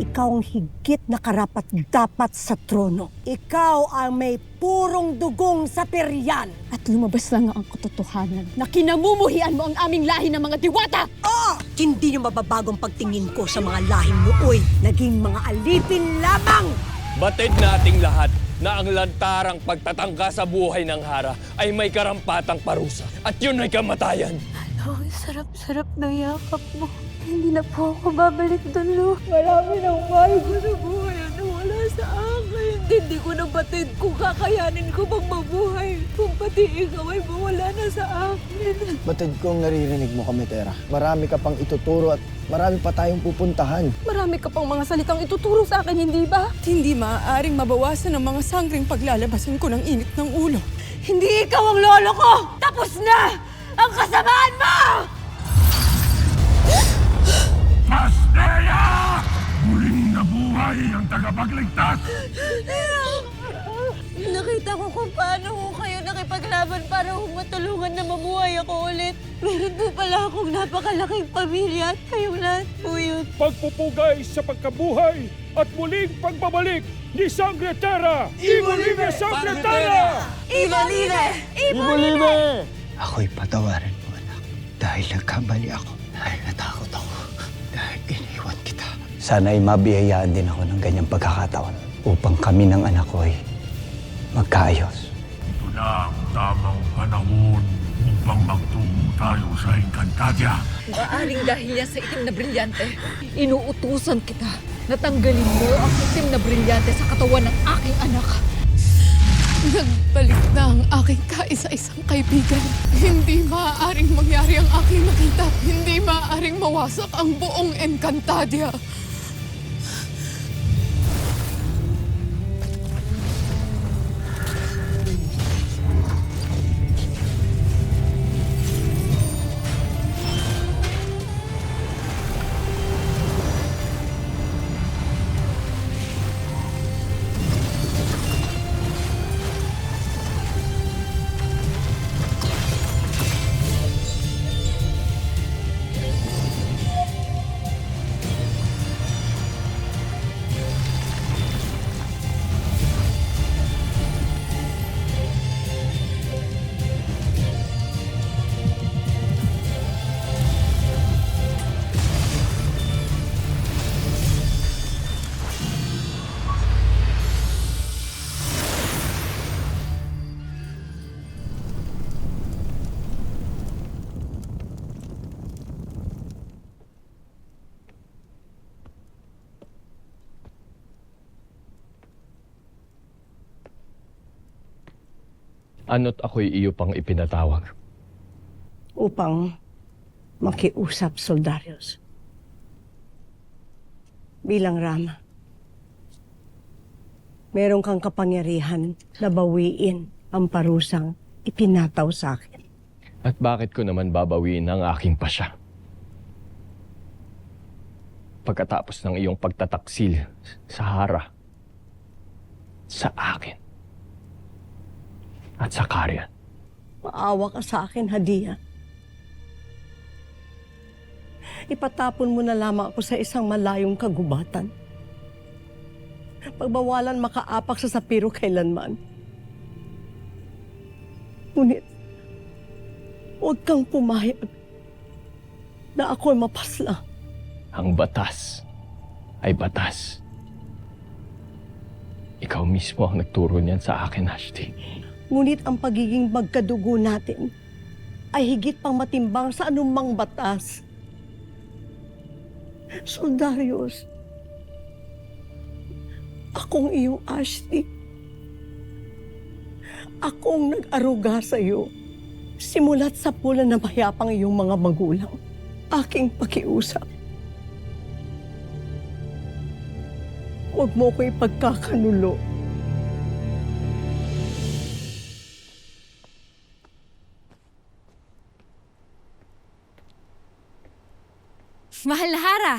ikaw ang higit na karapat-dapat sa trono. Ikaw ang may purong dugong sa peryan. At lumabas lang ang katotohanan na kinamumuhian mo ang aming lahi ng mga diwata! Hindi niyo mababagong pagtingin ko sa mga lahing nooy. Naging mga alipin lamang! Batid nating lahat na ang lantarang pagtatangka sa buhay ng Hara ay may karampatang parusa. At yun ay kamatayan. Ang sarap-sarap ng yakap mo. Hindi na po ako babalik doon, Lo. Marami ng mahal ko sa buhay na wala sa akin. Hindi ko nabatid kung kakayanin ko bang mabuhay. Kung pati ikaw ay mawala na sa akin. Batid kong naririnig mo kami, Tera. Marami ka pang ituturo at marami pa tayong pupuntahan. Marami ka pang mga salitang ituturo sa akin, hindi ba? At hindi maaaring mabawasan ang mga sanggring paglalabasan ko ng init ng ulo. Hindi ikaw ang lolo ko! Tapos na ang kasamaan mo! Pastea! Muling nabuhay ang tagapagligtas! Nakita ko kung paano ho kayo nakipaglaban para matulungan na mabuhay ako ulit. Meron po pala akong napakalaking pamilya at kayong lahat po yun. Pagpupugay sa pagkabuhay at muling pagbabalik ni Sangre Terra! Ibolime Sangre Terra! Ibalime! Ibolime! Ako'y patawarin mo, anak. Dahil nagkamali ako. Dahil natakot ako. Dahil iniwan kita. Sana'y mabiyayaan din ako ng ganyang pagkakataon upang kami ng anak ko ay magkaayos. Ito na ang tamang panahon upang magtungo tayo sa Encantadia. Maaring dahil yan sa itim na brilyante, inuutusan kita na tanggalin mo ang itim na brilyante sa katawan ng aking anak. Nagbalik na ang aking kaisa-isang kaibigan. Hindi maaaring mangyari ang aking nakita. Hindi maaaring mawasak ang buong Encantadia. Ano't ako'y iyo pang ipinatawag. Upang makiusap, Soldarius. Bilang Rama, meron kang kapangyarihan na bawiin ang parusang ipinataw sa akin. At bakit ko naman babawiin ang aking pasya? Pagkatapos ng iyong pagtataksil sa Hara, sa akin, at sa Karyan. Maawa ka sa akin, Hadia. Ipatapon mo na lamang ako sa isang malayong kagubatan. Pagbawalan makaapak sa sapiro kailanman. Ngunit, huwag kang pumayag na ako'y mapasla. Ang batas ay batas. Ikaw mismo ang nagturo niyan sa akin, Ashti. Ngunit ang pagiging magkadugo natin ay higit pang matimbang sa anumang batas. Soldarius, akong iyong Ashti. Akong nag-aruga sa iyo. Simulat sa pula na mayapang iyong mga magulang. Aking pakiusap. Huwag mo ko ipagkakanulo. Mahal na Hara!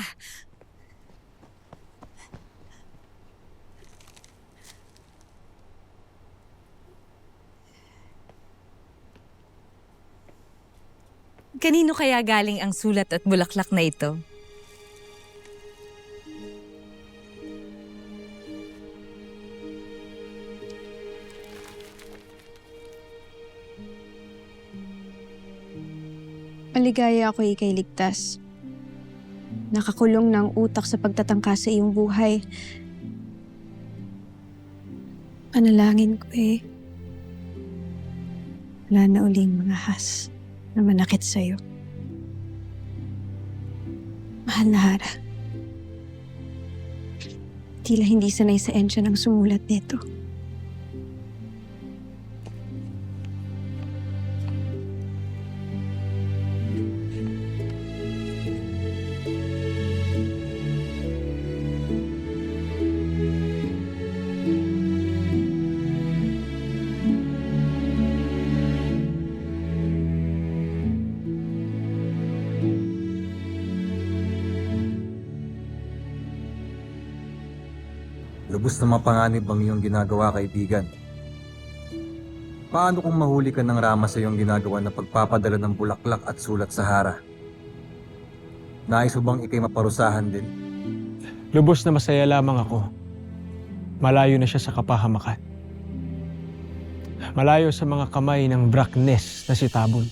Kanino kaya galing ang sulat at bulaklak na ito? Maligaya ako ikay ligtas. Nakakulong na ang utak sa pagtatangka sa iyong buhay. Panalangin ko wala na uling mga has na manakit sa'yo. Mahal na Hara. Tila hindi sanay sa ensya ng sumulat nito. Lubos na mapanganib ang iyong ginagawa, kaibigan. Paano kung mahuli ka ng Rama sa iyong ginagawa na pagpapadala ng bulaklak at sulat sa Hara? Nais mo bang ikay maparusahan din? Lubos na masaya lamang ako. Malayo na siya sa kapahamakan. Malayo sa mga kamay ng Braknes na si Tabon.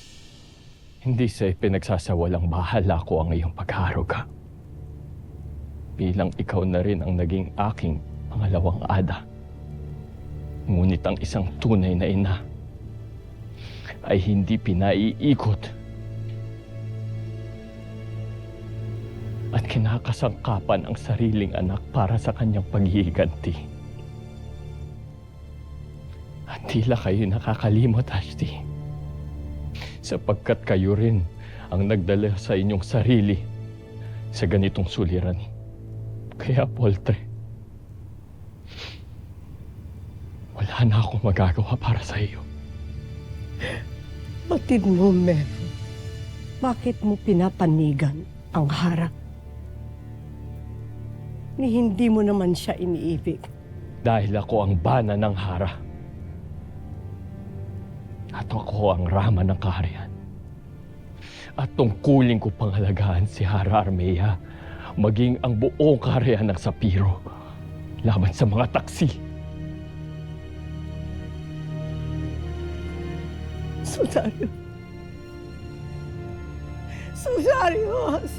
Hindi sa pinagsasawalang bahala ko ang iyong paghaharuga. Bilang ikaw na rin ang naging aking pangalawang ada. Ngunit ang isang tunay na ina ay hindi pinaiikot at kinakasangkapan ang sariling anak para sa kanyang paghihiganti. At tila kayo nakakalimot, Ashti, sapagkat kayo rin ang nagdala sa inyong sarili sa ganitong suliranin. Kaya, Poltre, wala na akong magagawa para sa iyo. Batid mo, Meron. Bakit mo pinapanigan ang Hara? Ni hindi mo naman siya iniibig. Dahil ako ang bana ng Hara. At ako ang Rama ng kaharian. At tungkulin ko pangalagaan si Hara Armea, maging ang buong kaharian ng Sapiro laban sa mga taksi. Sudario. Sudarios!